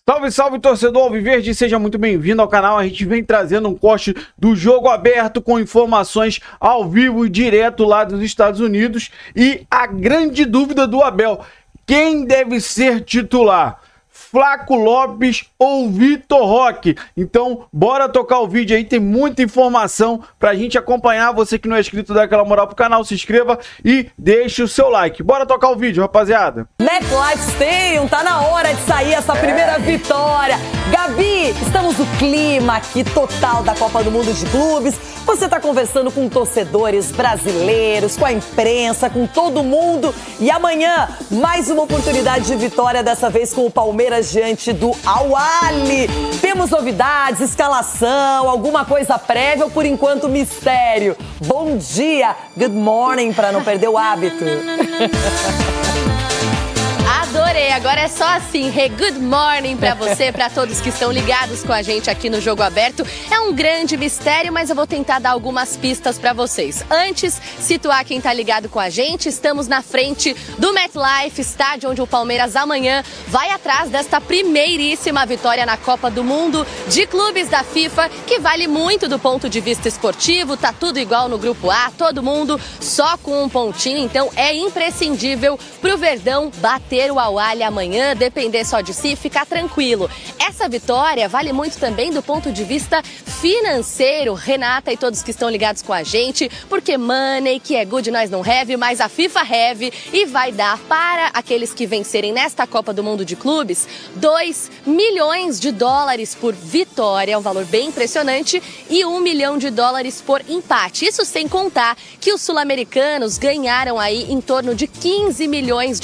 Salve, salve, torcedor alviverde, seja muito bem-vindo ao canal. A gente vem trazendo um corte do jogo aberto com informações ao vivo e direto lá dos Estados Unidos. E a grande dúvida do Abel: quem deve ser titular? Flaco Lopes ou Vitor Roque? Então, bora tocar o vídeo aí, tem muita informação pra gente acompanhar. Você que não é inscrito, dá aquela moral pro canal, se inscreva e deixe o seu like. Bora tocar o vídeo, rapaziada. MetLife Stadium, tá na hora de sair essa primeira vitória. Gabi, estamos no clima aqui total da Copa do Mundo de Clubes. Você tá conversando com torcedores brasileiros, com a imprensa, com todo mundo. E amanhã, mais uma oportunidade de vitória, dessa vez com o Palmeiras diante do Al-Ahly. Temos novidades, escalação, alguma coisa prévia ou por enquanto mistério? Bom dia, good morning, para não perder o hábito. Adorei, agora é só assim, good morning pra você, pra todos que estão ligados com a gente aqui no Jogo Aberto. É um grande mistério, mas eu vou tentar dar algumas pistas pra vocês. Antes, situar quem tá ligado com a gente, estamos na frente do MetLife Stadium, onde o Palmeiras amanhã vai atrás desta primeiríssima vitória na Copa do Mundo de Clubes da FIFA, que vale muito do ponto de vista esportivo, tá tudo igual no Grupo A, todo mundo só com um pontinho, então é imprescindível pro Verdão bater o Al-Ahly amanhã, depender só de si, ficar tranquilo. Essa vitória vale muito também do ponto de vista financeiro, Renata e todos que estão ligados com a gente, porque money que é good nós não have, mas a FIFA have, e vai dar para aqueles que vencerem nesta Copa do Mundo de Clubes $2 milhões por vitória, um valor bem impressionante, e $1 milhão por empate. Isso sem contar que os sul-americanos ganharam aí em torno de $15 milhões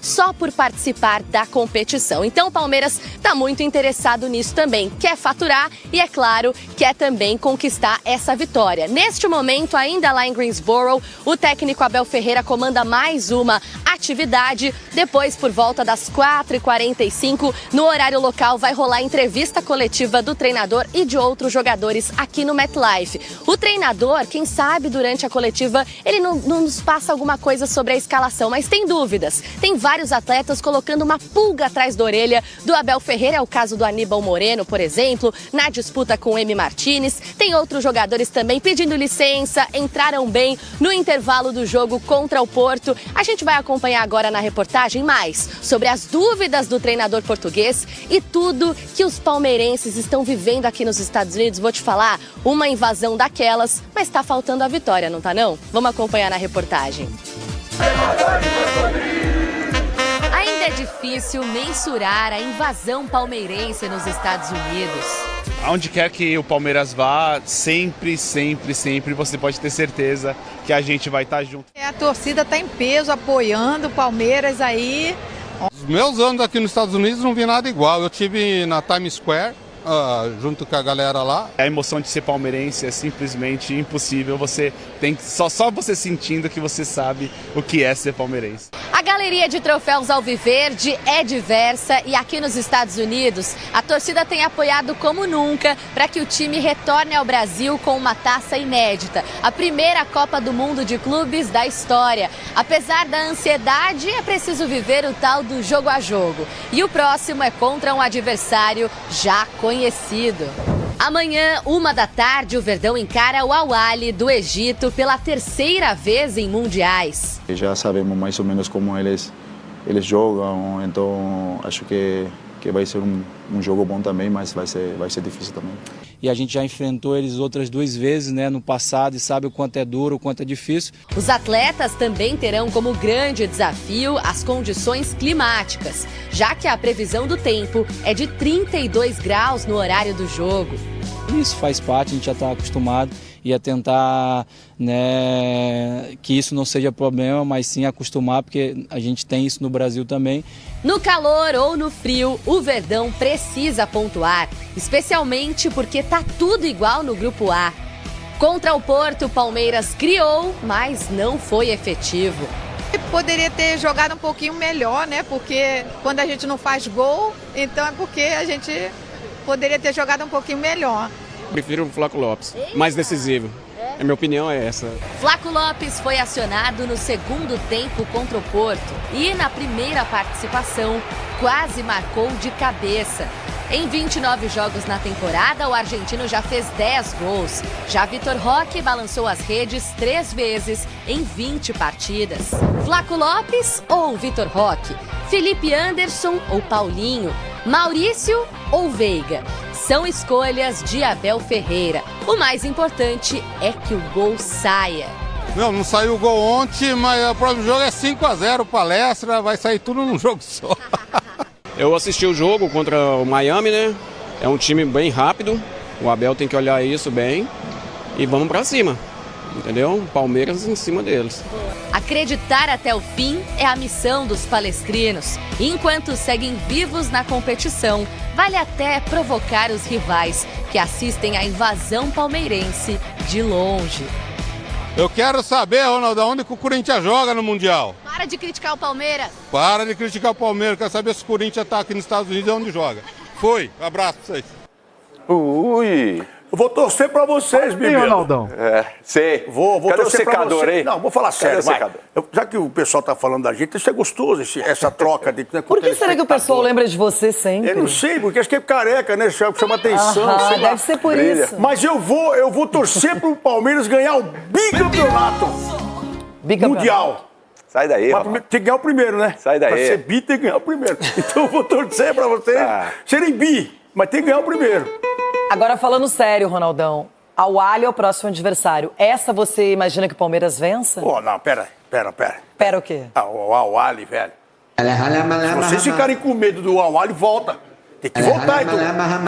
só por participar da competição. Então o Palmeiras está muito interessado nisso também. Quer faturar e, é claro, quer também conquistar essa vitória. Neste momento, ainda lá em Greensboro, o técnico Abel Ferreira comanda mais uma atividade. Depois, por volta das 4h45, no horário local, vai rolar entrevista coletiva do treinador e de outros jogadores aqui no MetLife. O treinador, quem sabe, durante a coletiva, ele não nos passa alguma coisa sobre a escalação, mas tem dúvidas. Tem vários atletas colocando uma pulga atrás da orelha do Abel Ferreira, é o caso do Aníbal Moreno, por exemplo, na disputa com o Emi Martínez. Tem outros jogadores também pedindo licença, entraram bem no intervalo do jogo contra o Porto. A gente vai acompanhar agora na reportagem mais sobre as dúvidas do treinador português e tudo que os palmeirenses estão vivendo aqui nos Estados Unidos. Vou te falar, uma invasão daquelas, mas tá faltando a vitória, não tá não? Vamos acompanhar na reportagem. Ainda é difícil mensurar a invasão palmeirense nos Estados Unidos. Aonde quer que o Palmeiras vá, sempre você pode ter certeza que a gente vai estar junto. A torcida está em peso, apoiando o Palmeiras aí. Os meus anos aqui nos Estados Unidos não vi nada igual. Eu tive na Times Square, junto com a galera lá. A emoção de ser palmeirense é simplesmente impossível. Você tem que, só você sentindo que você sabe o que é ser palmeirense. A galeria de troféus alviverde é diversa e aqui nos Estados Unidos a torcida tem apoiado como nunca para que o time retorne ao Brasil com uma taça inédita, a primeira Copa do Mundo de Clubes da história. Apesar da ansiedade, é preciso viver o tal do jogo a jogo. E o próximo é contra um adversário já conhecido. Amanhã, 1h da tarde, o Verdão encara o Al-Ahly do Egito pela terceira vez em mundiais. Já sabemos mais ou menos como eles jogam, então acho que vai ser um jogo bom também, mas vai ser difícil também. E a gente já enfrentou eles outras 2 vezes, né, no passado, e sabe o quanto é duro, o quanto é difícil. Os atletas também terão como grande desafio as condições climáticas, já que a previsão do tempo é de 32 graus no horário do jogo. Isso faz parte, a gente já está acostumado e a tentar, né, que isso não seja problema, mas sim acostumar, porque a gente tem isso no Brasil também. No calor ou no frio, o Verdão precisa pontuar, especialmente porque tá tudo igual no Grupo A. Contra o Porto, o Palmeiras criou, mas não foi efetivo. Poderia ter jogado um pouquinho melhor, né? Porque quando a gente não faz gol, então é porque a gente poderia ter jogado um pouquinho melhor. Prefiro o Flaco Lopes, mais decisivo. A minha opinião é essa. Flaco Lopes foi acionado no segundo tempo contra o Porto e na primeira participação quase marcou de cabeça. Em 29 jogos na temporada, o argentino já fez 10 gols. Já Vitor Roque balançou as redes 3 vezes em 20 partidas. Flaco Lopes ou Vitor Roque? Felipe Anderson ou Paulinho? Maurício ou Veiga? São escolhas de Abel Ferreira. O mais importante é que o gol saia. Não saiu o gol ontem, mas o próximo jogo é 5-0 Palestra, vai sair tudo num jogo só. Eu assisti o jogo contra o Miami, né? É um time bem rápido. O Abel tem que olhar isso bem. E vamos pra cima, entendeu? Palmeiras em cima deles. Acreditar até o fim é a missão dos palestrinos. Enquanto seguem vivos na competição, vale até provocar os rivais que assistem à invasão palmeirense de longe. Eu quero saber, Ronaldo, onde que o Corinthians joga no Mundial? Para de criticar o Palmeiras. Para de criticar o Palmeiras, quero saber se o Corinthians tá aqui nos Estados Unidos e onde joga. Foi, abraço pra vocês. Ui! Eu vou torcer pra vocês, Bibi. Ronaldão? Sei. Vou Cadê o torcer pra secador vocês. aí? Não, vou falar sério, vai. secador? Já que o pessoal tá falando da gente, isso é gostoso, essa troca. Por que será que o pessoal lembra de você sempre? Eu não sei, porque acho que é careca, né? Chama atenção. Ah, sei lá. deve ser por Brilha. isso. Mas eu vou torcer pro Palmeiras ganhar o bicampeonato mundial. Sai daí, Mas rapaz. primeiro, tem que ganhar o primeiro, né? Sai daí. Pra ser bi, tem que ganhar o primeiro. Então eu vou torcer pra vocês serem bi, mas tem que ganhar o primeiro. Agora, falando sério, Ronaldão, Al-Ahly é o próximo adversário. Essa você imagina que o Palmeiras vença? Pô, não, pera. Pera o quê? O Al-Ahly, velho. Se vocês ficarem com medo do Al-Ahly, volta. Tem que voltar, então.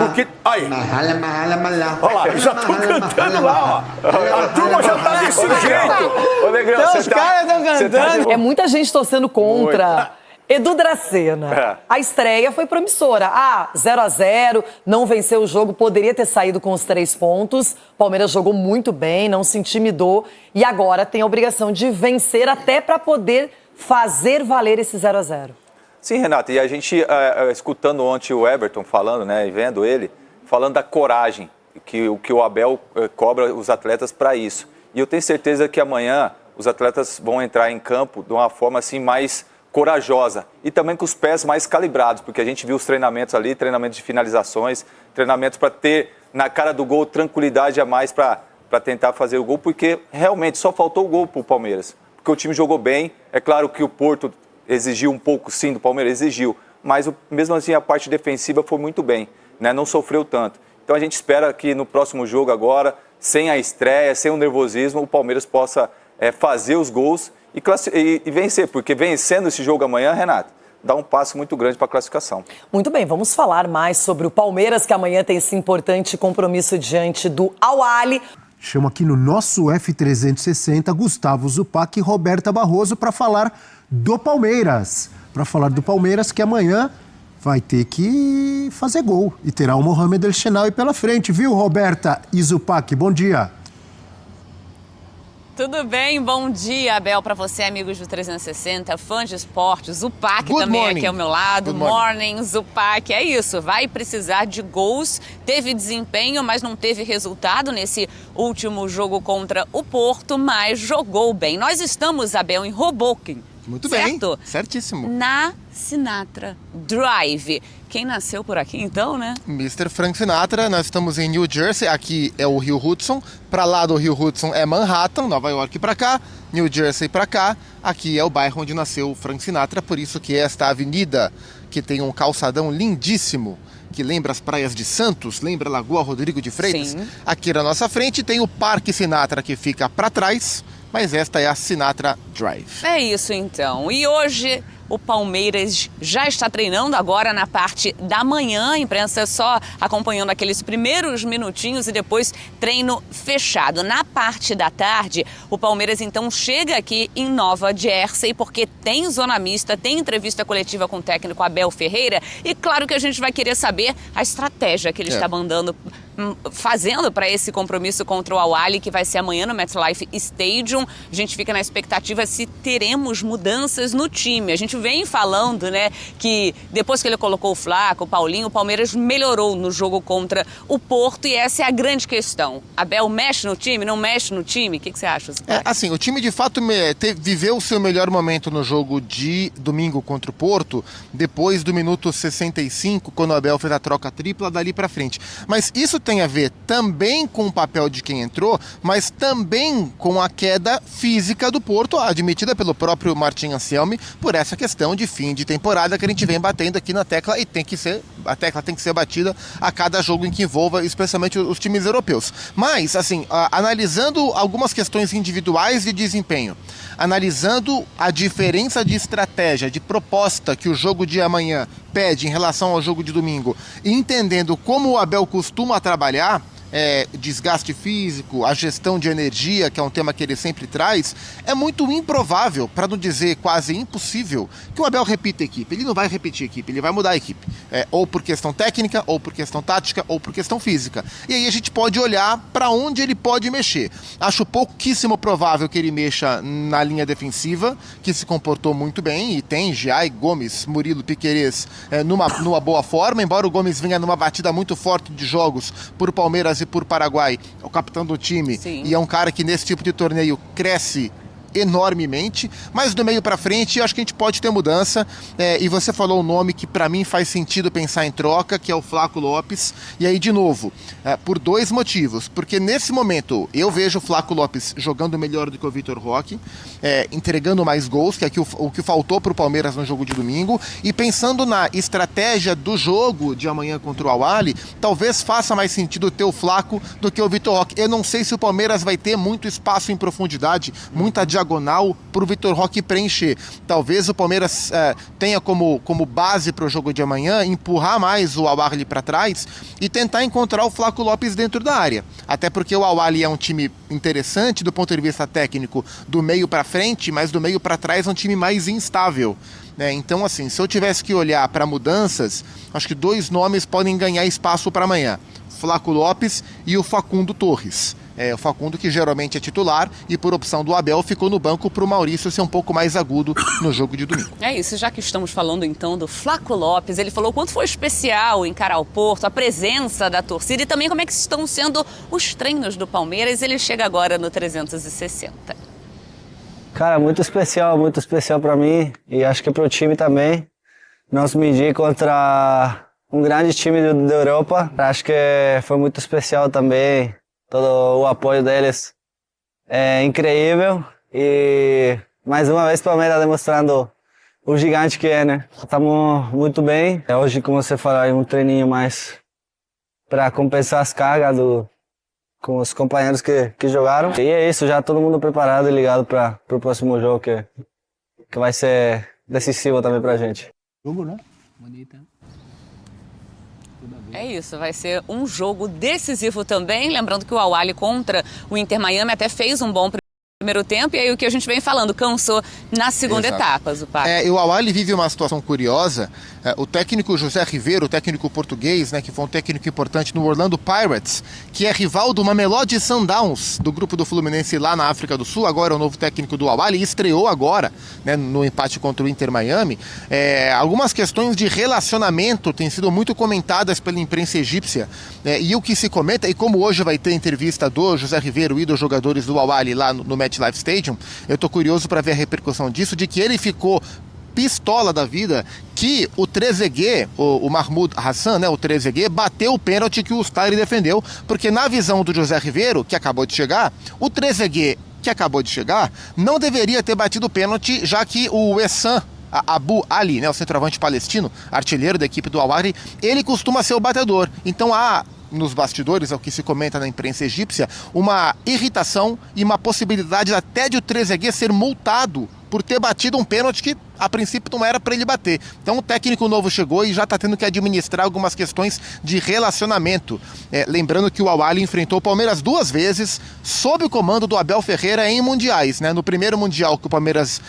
Porque. Aí. Olha lá, já tô cantando lá, ó. A turma já tá desse jeito. Ô, Negrão, Então, você os tá- caras estão você tá cantando. É muita gente torcendo contra. Edu Dracena, É. a estreia foi promissora. 0-0, não venceu o jogo, poderia ter saído com os 3 pontos. Palmeiras jogou muito bem, não se intimidou. E agora tem a obrigação de vencer até para poder fazer valer esse 0-0. Sim, Renato, e a gente, escutando ontem o Everton falando, né, e vendo ele, falando da coragem, que o Abel cobra os atletas para isso. E eu tenho certeza que amanhã os atletas vão entrar em campo de uma forma assim mais corajosa e também com os pés mais calibrados, porque a gente viu os treinamentos ali, treinamentos de finalizações, treinamentos para ter na cara do gol tranquilidade a mais para tentar fazer o gol, porque realmente só faltou o gol para o Palmeiras, porque o time jogou bem. É claro que o Porto exigiu um pouco, sim, do Palmeiras, exigiu, mas mesmo assim a parte defensiva foi muito bem, né? Não sofreu tanto. Então a gente espera que no próximo jogo agora, sem a estreia, sem o nervosismo, o Palmeiras possa fazer os gols e vencer, porque vencendo esse jogo amanhã, Renato, dá um passo muito grande para a classificação. Muito bem, vamos falar mais sobre o Palmeiras, que amanhã tem esse importante compromisso diante do Al-Ahly. Chamo aqui no nosso F360 Gustavo Zupac e Roberta Barroso para falar do Palmeiras. Para falar do Palmeiras que amanhã vai ter que fazer gol e terá o Mohamed El Shenawy pela frente, viu, Roberta e Zupac? Bom dia. Tudo bem? Bom dia, Abel, para você, amigos do 360, fãs de esportes. Zupac também aqui ao meu lado. Good morning, Zupac. É isso, vai precisar de gols. Teve desempenho, mas não teve resultado nesse último jogo contra o Porto, mas jogou bem. Nós estamos, Abel, em Hoboken. Muito certo? bem, certíssimo. Na Sinatra Drive. Quem nasceu por aqui então, né? Mr. Frank Sinatra, nós estamos em New Jersey, aqui é o Rio Hudson, para lá do Rio Hudson é Manhattan, Nova York para cá, New Jersey para cá, aqui é o bairro onde nasceu o Frank Sinatra, por isso que esta avenida, que tem um calçadão lindíssimo, que lembra as praias de Santos, lembra a Lagoa Rodrigo de Freitas, Sim. Aqui na nossa frente tem o Parque Sinatra que fica para trás, mas esta é a Sinatra Drive. É isso então. E hoje o Palmeiras já está treinando agora na parte da manhã, a imprensa só acompanhando aqueles primeiros minutinhos e depois treino fechado. Na parte da tarde, o Palmeiras então chega aqui em Nova Jersey porque tem zona mista, tem entrevista coletiva com o técnico Abel Ferreira e claro que a gente vai querer saber a estratégia que ele está mandando fazendo para esse compromisso contra o Al-Ahly, que vai ser amanhã no MetLife Stadium. A gente fica na expectativa se teremos mudanças no time. A gente vem falando, né, que depois que ele colocou o Flaco, o Paulinho, o Palmeiras melhorou no jogo contra o Porto, e essa é a grande questão. Abel mexe no time, não mexe no time? O que você acha? Assim, o time de fato viveu o seu melhor momento no jogo de domingo contra o Porto, depois do minuto 65, quando o Abel fez a troca tripla dali pra frente. Mas isso tem a ver também com o papel de quem entrou, mas também com a queda física do Porto, admitida pelo próprio Martin Anselmi, por essa questão de fim de temporada que a gente vem batendo aqui na tecla, e a tecla tem que ser batida a cada jogo em que envolva especialmente os times europeus. Mas, assim, analisando algumas questões individuais de desempenho, analisando a diferença de estratégia, de proposta que o jogo de amanhã pede em relação ao jogo de domingo, e entendendo como o Abel costuma trabalhar, desgaste físico, a gestão de energia, que é um tema que ele sempre traz, é muito improvável, para não dizer quase impossível, que o Abel repita a equipe. Ele não vai repetir a equipe, ele vai mudar a equipe. Ou por questão técnica, ou por questão tática, ou por questão física. E aí a gente pode olhar para onde ele pode mexer. Acho pouquíssimo provável que ele mexa na linha defensiva, que se comportou muito bem, e tem Giai, Gomes, Murilo, Piquerez numa boa forma, embora o Gomes venha numa batida muito forte de jogos por Palmeiras e por Paraguai, é o capitão do time. Sim. E é um cara que nesse tipo de torneio cresce enormemente, mas do meio para frente eu acho que a gente pode ter mudança, e você falou um nome que para mim faz sentido pensar em troca, que é o Flaco Lopes. E aí de novo, por dois motivos, porque nesse momento eu vejo o Flaco Lopes jogando melhor do que o Vitor Roque, entregando mais gols, que é o que faltou para o Palmeiras no jogo de domingo, e pensando na estratégia do jogo de amanhã contra o Al-Ahly, talvez faça mais sentido ter o Flaco do que o Vitor Roque. Eu não sei se o Palmeiras vai ter muito espaço em profundidade, muita diagonal para o Vitor Roque preencher. Talvez o Palmeiras tenha como base para o jogo de amanhã empurrar mais o Al-Ahly para trás e tentar encontrar o Flaco Lopes dentro da área. Até porque o Al-Ahly é um time interessante do ponto de vista técnico do meio para frente, mas do meio para trás é um time mais instável. Então, assim, se eu tivesse que olhar para mudanças, acho que dois nomes podem ganhar espaço para amanhã: Flaco Lopes e o Facundo Torres. O Facundo, que geralmente é titular, e por opção do Abel ficou no banco para o Maurício ser um pouco mais agudo no jogo de domingo. É isso, já que estamos falando então do Flaco Lopes, ele falou quanto foi especial encarar o Porto, a presença da torcida, e também como é que estão sendo os treinos do Palmeiras. Ele chega agora no 360. Cara, muito especial para mim, e acho que para o time também. Nós medir contra um grande time da Europa, acho que foi muito especial também. Todo o apoio deles é incrível, e mais uma vez o Palmeiras demonstrando o gigante que é, né? Estamos muito bem. Hoje, como você falou, é um treininho mais para compensar as cargas com os companheiros que jogaram. E é isso, já todo mundo preparado e ligado para o próximo jogo, que vai ser decisivo também para a gente. Jogo, né? Bonita. É isso, vai ser um jogo decisivo também. Lembrando que o Al-Ahly contra o Inter Miami até fez um bom primeiro tempo, e aí o que a gente vem falando, cansou na segunda etapa, Zupac. O Al-Ahly vive uma situação curiosa. O técnico José Riveiro, o técnico português, né, que foi um técnico importante no Orlando Pirates, que é rival do Mamelodi Sundowns, do grupo do Fluminense lá na África do Sul, agora é o novo técnico do Al-Ahly, estreou agora, né, no empate contra o Inter Miami. Algumas questões de relacionamento têm sido muito comentadas pela imprensa egípcia, e o que se comenta, e como hoje vai ter entrevista do José Riveiro e dos jogadores do Al-Ahly lá no MetLife Stadium, eu tô curioso para ver a repercussão disso, de que ele ficou pistola da vida que o Trezeguet, o Mahmoud Hassan, né, o Trezeguet, bateu o pênalti que o Ustari defendeu, porque na visão do José Riveiro, que acabou de chegar, o Trezeguet, que acabou de chegar, não deveria ter batido o pênalti, já que o Essam Abu Ali, né, o centroavante palestino, artilheiro da equipe do Al-Ahly, ele costuma ser o batedor. Então há, nos bastidores, é o que se comenta na imprensa egípcia, uma irritação e uma possibilidade até de o Trezeguet ser multado por ter batido um pênalti que a princípio não era para ele bater. Então o técnico novo chegou e já está tendo que administrar algumas questões de relacionamento. Lembrando que o Al-Ahly enfrentou o Palmeiras 2 vezes sob o comando do Abel Ferreira em mundiais, né? No primeiro mundial que o Palmeiras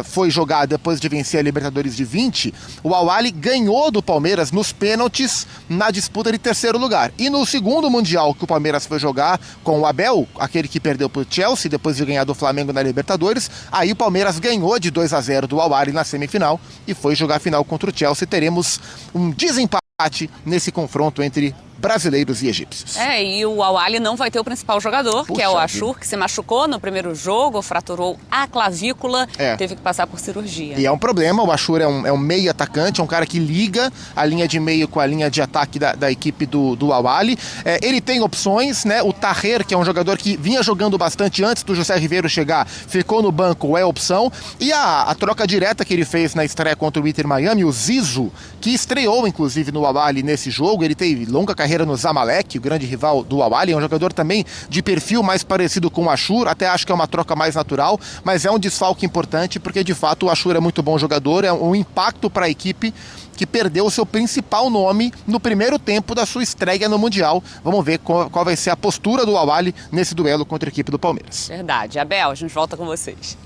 foi jogar depois de vencer a Libertadores de 20, o Al-Ahly ganhou do Palmeiras nos pênaltis na disputa de terceiro lugar. E no segundo mundial que o Palmeiras foi jogar com o Abel, aquele que perdeu para o Chelsea depois de ganhar do Flamengo na Libertadores, aí o Palmeiras ganhou de 2-0 do Al-Ahly na semifinal e foi jogar a final contra o Chelsea. Teremos um desempate nesse confronto entre brasileiros e egípcios. E o Al-Ahly não vai ter o principal jogador, que é o Ashur, que se machucou no primeiro jogo, fraturou a clavícula, teve que passar por cirurgia. E é um problema, o Ashur é um meio atacante, é um cara que liga a linha de meio com a linha de ataque da equipe do Al-Ahly. Ele tem opções, né? O Taher, que é um jogador que vinha jogando bastante antes do José Riveiro chegar, ficou no banco, é opção. E a troca direta que ele fez na estreia contra o Inter Miami, o Zizou, que estreou inclusive no Al-Ahly nesse jogo, ele teve longa carreira no Zamalek, o grande rival do Al-Ahly, é um jogador também de perfil mais parecido com o Ashur, até acho que é uma troca mais natural, mas é um desfalque importante porque de fato o Ashur é muito bom jogador, é um impacto para a equipe que perdeu o seu principal nome no primeiro tempo da sua estreia no Mundial. Vamos ver qual vai ser a postura do Al-Ahly nesse duelo contra a equipe do Palmeiras. Verdade. Abel, a gente volta com vocês.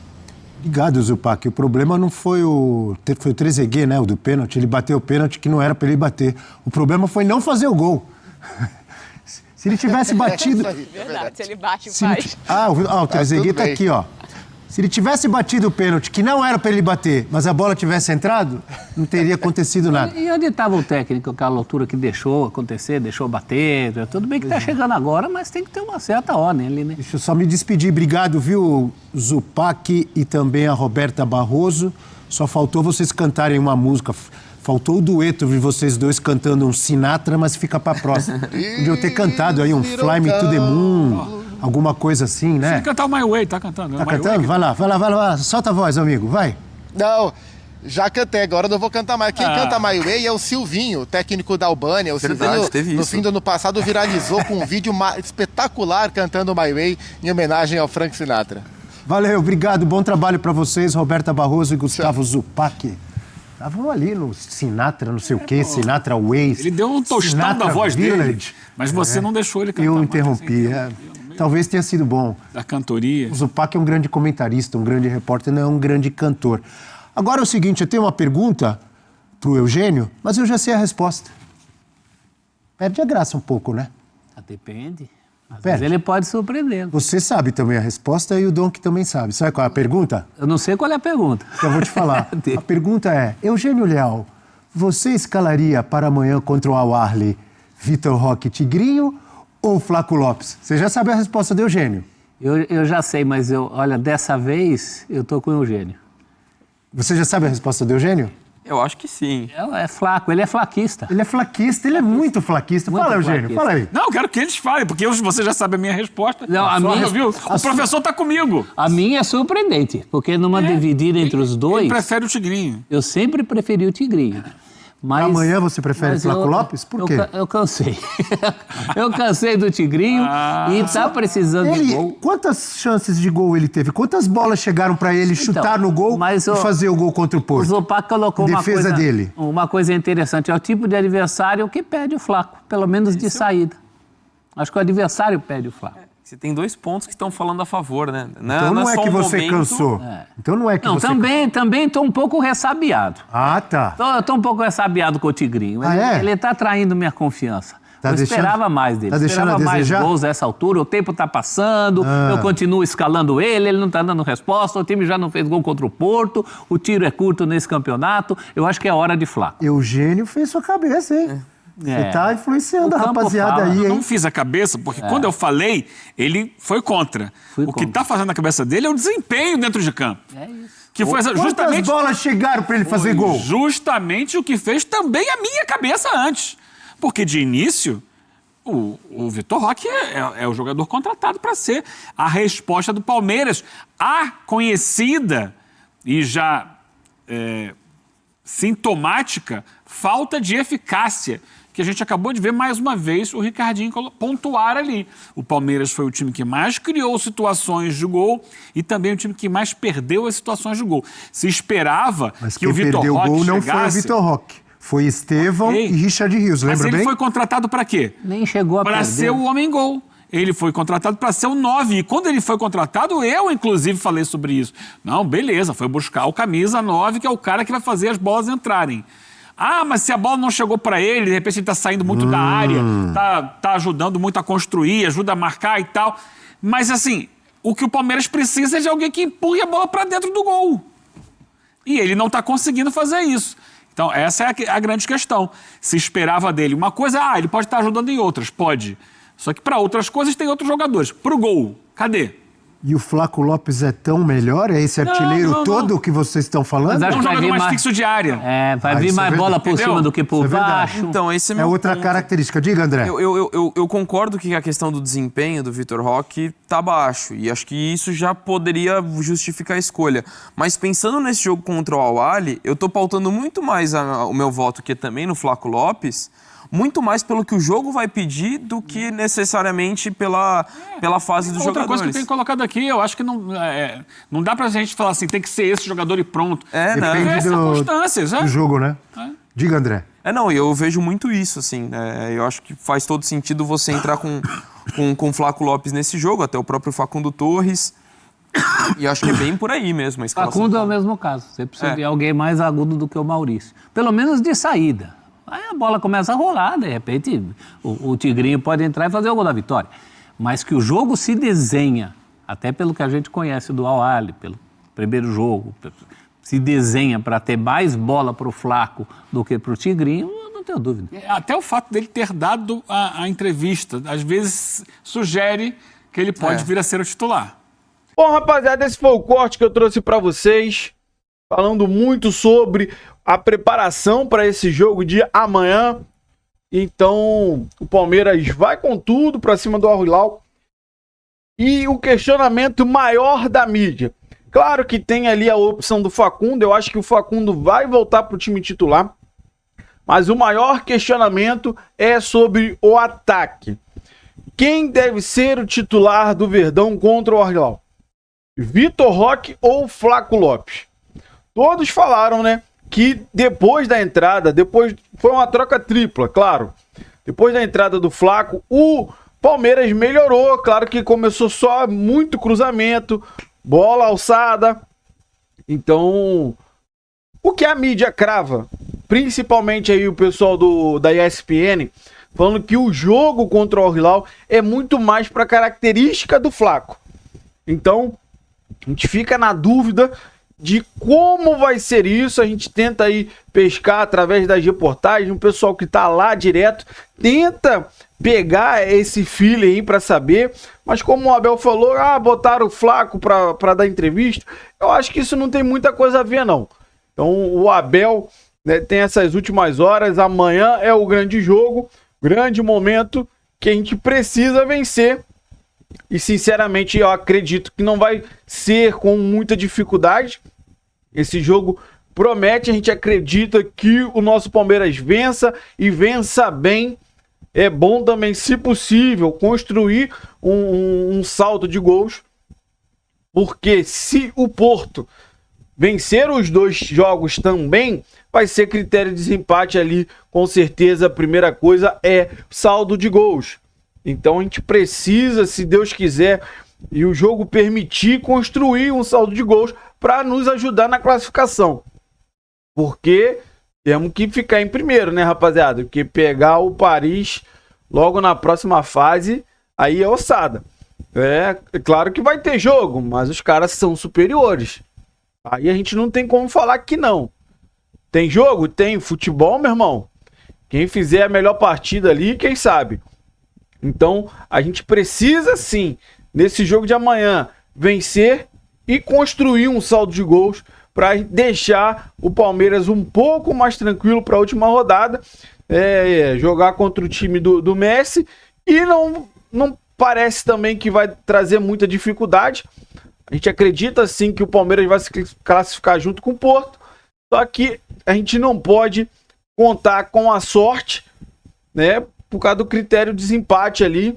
Obrigado, Zupac. O problema não foi o Trezeguet, né? O do pênalti. Ele bateu o pênalti que não era para ele bater. O problema foi não fazer o gol. Se ele tivesse batido... Verdade, se ele bate, faz. O Trezeguet tá aqui, ó. Se ele tivesse batido o pênalti, que não era para ele bater, mas a bola tivesse entrado, não teria acontecido nada. E onde estava o técnico, aquela altura que deixou acontecer, deixou bater? Tudo bem que está chegando agora, mas tem que ter uma certa ordem ali, né? Deixa eu só me despedir. Obrigado, viu, Zupac e também a Roberta Barroso. Só faltou vocês cantarem uma música. Faltou o dueto de vocês dois cantando um Sinatra, mas fica pra próxima. Podiam ter cantado aí um Fly Me to the Moon, alguma coisa assim, né? Você cantar o My Way, tá cantando. Tá cantando? Vai lá. Solta a voz, amigo, vai. Não, já cantei, agora não vou cantar mais. Quem canta My Way é o Silvinho, técnico da Albânia. O Silvinho, no fim do ano passado, viralizou com um vídeo espetacular cantando My Way em homenagem ao Frank Sinatra. Valeu, obrigado, bom trabalho pra vocês, Roberta Barroso e Gustavo Zupac. Estavam ali no Sinatra, não sei o quê, Sinatra Way. Ele deu um tostão Sinatra da voz Village. dele, mas você não deixou ele cantar. Eu interrompi, Talvez tenha sido bom. Da cantoria. O Zupac é um grande comentarista, um grande repórter, não é um grande cantor. Agora é o seguinte, eu tenho uma pergunta pro Eugênio, mas eu já sei a resposta. Perde a graça um pouco, né? Depende. Mas ele pode surpreender. Você sabe também a resposta e o Donk também sabe. Sabe qual é a pergunta? Eu não sei qual é a pergunta. Então eu vou te falar. A pergunta é, Eugênio Leal, você escalaria para amanhã contra o Al-Ahly Vitor Roque Tigrinho ou Flaco Lopes? Você já sabe a resposta do Eugênio. Eu já sei, mas olha, dessa vez eu tô com o Eugênio. Você já sabe a resposta do Eugênio? Eu acho que sim. É flaco, ele é flaquista. Ele é flaquista, ele é muito flaquista. Fala, Eugênio, fala aí. Não, eu quero que eles falem, porque você já sabe a minha resposta. Não, a minha... Viu? O professor tá comigo. A minha é surpreendente, porque numa dividida entre os dois... Ele prefere o Tigrinho. Eu sempre preferi o Tigrinho. Mas, amanhã você prefere Flaco Lopes? Por quê? Eu cansei. Eu cansei do Tigrinho e tá precisando de gol. Quantas chances de gol ele teve? Quantas bolas chegaram para ele chutar no gol e fazer o gol contra o Porto? O Zupac colocou uma coisa interessante. É o tipo de adversário que pede o Flaco, pelo menos de saída. Acho que o adversário pede o Flaco. Você tem 2 pontos que estão falando a favor, né? Então não é que você cansou. Então não é que você... Também estou um pouco ressabiado. Ah, tá. Estou um pouco ressabiado com o Tigrinho. Ele está traindo minha confiança. Eu esperava mais dele. Esperava mais gols a essa altura. O tempo está passando, eu continuo escalando ele não está dando resposta, o time já não fez gol contra o Porto, o tiro é curto nesse campeonato. Eu acho que é hora de Flaco. Eugênio fez sua cabeça, hein? Você tá influenciando a rapaziada aí, hein? Eu não fiz a cabeça, porque quando eu falei, ele foi contra. O que tá fazendo na cabeça dele é o desempenho dentro de campo. É isso. Que foi justamente... Quantas bolas chegaram para ele fazer gol? Justamente o que fez também a minha cabeça antes. Porque de início, o Vitor Roque é o jogador contratado para ser a resposta do Palmeiras. A conhecida e já sintomática falta de eficácia que a gente acabou de ver mais uma vez o Ricardinho pontuar ali. O Palmeiras foi o time que mais criou situações de gol e também o time que mais perdeu as situações de gol. Se esperava que o Vitor Roque chegasse... Mas quem perdeu o gol não foi o Vitor Roque. Foi Estevão e Richard Rios, lembra bem? Mas ele foi contratado para quê? Nem chegou a perder. Para ser o homem-gol. Ele foi contratado para ser o 9. E quando ele foi contratado, eu, inclusive, falei sobre isso. Não, beleza, foi buscar o camisa 9, que é o cara que vai fazer as bolas entrarem. Ah, mas se a bola não chegou para ele, de repente ele está saindo muito da área, tá ajudando muito a construir, ajuda a marcar e tal. Mas, assim, o que o Palmeiras precisa é de alguém que empurre a bola para dentro do gol. E ele não está conseguindo fazer isso. Então, essa é a grande questão. Se esperava dele uma coisa, ele pode estar ajudando em outras, pode. Só que para outras coisas tem outros jogadores. Para o gol, cadê? E o Flaco Lopes é tão melhor? É esse artilheiro todo que vocês estão falando? É um jogador mais fixo de área. Vai vir mais bola por cima do que por baixo. Então, esse é outra ponto. Característica. Diga, André. Eu concordo que a questão do desempenho do Vitor Roque tá baixo. E acho que isso já poderia justificar a escolha. Mas pensando nesse jogo contra o Al-Ahly, eu tô pautando muito mais o meu voto que também no Flaco Lopes, muito mais pelo que o jogo vai pedir do que necessariamente pela fase dos jogadores. Outra coisa que eu tenho colocado aqui, eu acho que não dá pra gente falar assim, tem que ser esse jogador e pronto. Depende circunstâncias, do jogo, né? Diga, André. Eu vejo muito isso, assim. Eu acho que faz todo sentido você entrar com o Flaco Lopes nesse jogo, até o próprio Facundo Torres. E acho que é bem por aí mesmo a escalação. Facundo é o mesmo caso. Você precisa de alguém mais agudo do que o Maurício. Pelo menos de saída. Aí a bola começa a rolar, de repente o Tigrinho pode entrar e fazer o gol da vitória. Mas que o jogo se desenha, até pelo que a gente conhece do Al-Ahly, pelo primeiro jogo, se desenha para ter mais bola para o Flaco do que para o Tigrinho, não tenho dúvida. Até o fato dele ter dado a entrevista, às vezes sugere que ele pode vir a ser o titular. Bom, rapaziada, esse foi o corte que eu trouxe para vocês, falando muito sobre a preparação para esse jogo de amanhã. Então, o Palmeiras vai com tudo para cima do Al-Hilal. E o questionamento maior da mídia. Claro que tem ali a opção do Facundo. Eu acho que o Facundo vai voltar para o time titular. Mas o maior questionamento é sobre o ataque. Quem deve ser o titular do Verdão contra o Al-Hilal? Vitor Roque ou Flaco Lopes? Todos falaram, né? Que depois da entrada, foi uma troca tripla, claro. Depois da entrada do Flaco, o Palmeiras melhorou. Claro que começou só muito cruzamento, bola alçada. Então, o que a mídia crava, principalmente aí o pessoal da ESPN, falando que o jogo contra o Al-Hilal é muito mais para característica do Flaco. Então, a gente fica na dúvida de como vai ser isso. A gente tenta aí pescar através das reportagens, o pessoal que tá lá direto tenta pegar esse feeling aí para saber, mas como o Abel falou, botaram o Flaco para dar entrevista, eu acho que isso não tem muita coisa a ver não. Então o Abel, né, tem essas últimas horas, amanhã é o grande jogo, grande momento que a gente precisa vencer. E sinceramente eu acredito que não vai ser com muita dificuldade. Esse jogo promete, a gente acredita que o nosso Palmeiras vença e vença bem. É bom também, se possível, construir um saldo de gols. Porque se o Porto vencer os dois jogos também, vai ser critério de desempate ali. Com certeza a primeira coisa é saldo de gols. Então a gente precisa, se Deus quiser, e o jogo permitir, construir um saldo de gols para nos ajudar na classificação. Porque temos que ficar em primeiro, né, rapaziada? Porque pegar o Paris logo na próxima fase, aí é ossada. É claro que vai ter jogo, mas os caras são superiores. Aí a gente não tem como falar que não. Tem jogo? Tem futebol, meu irmão. Quem fizer a melhor partida ali, quem sabe? Então, a gente precisa sim, nesse jogo de amanhã, vencer e construir um saldo de gols para deixar o Palmeiras um pouco mais tranquilo para a última rodada, jogar contra o time do Messi, e não parece também que vai trazer muita dificuldade. A gente acredita sim que o Palmeiras vai se classificar junto com o Porto, só que a gente não pode contar com a sorte né? Por causa do critério de desempate ali.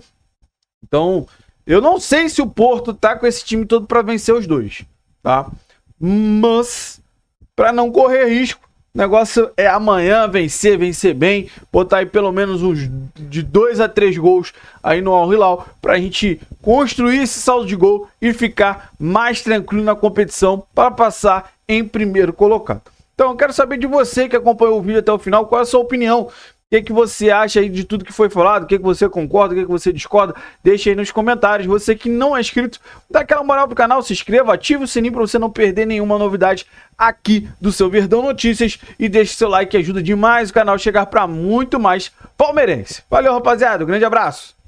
Então, eu não sei se o Porto tá com esse time todo para vencer os dois, tá? Mas, para não correr risco, o negócio é amanhã vencer bem, botar aí pelo menos uns de 2 a 3 gols aí no Al Hilal, pra gente construir esse saldo de gol e ficar mais tranquilo na competição para passar em primeiro colocado. Então eu quero saber de você que acompanhou o vídeo até o final, qual é a sua opinião? O que você acha aí de tudo que foi falado? O que você concorda? O que você discorda? Deixa aí nos comentários. Você que não é inscrito, dá aquela moral pro canal, se inscreva, ative o sininho para você não perder nenhuma novidade aqui do seu Verdão Notícias e deixe seu like que ajuda demais o canal a chegar para muito mais palmeirense. Valeu, rapaziada. Um grande abraço.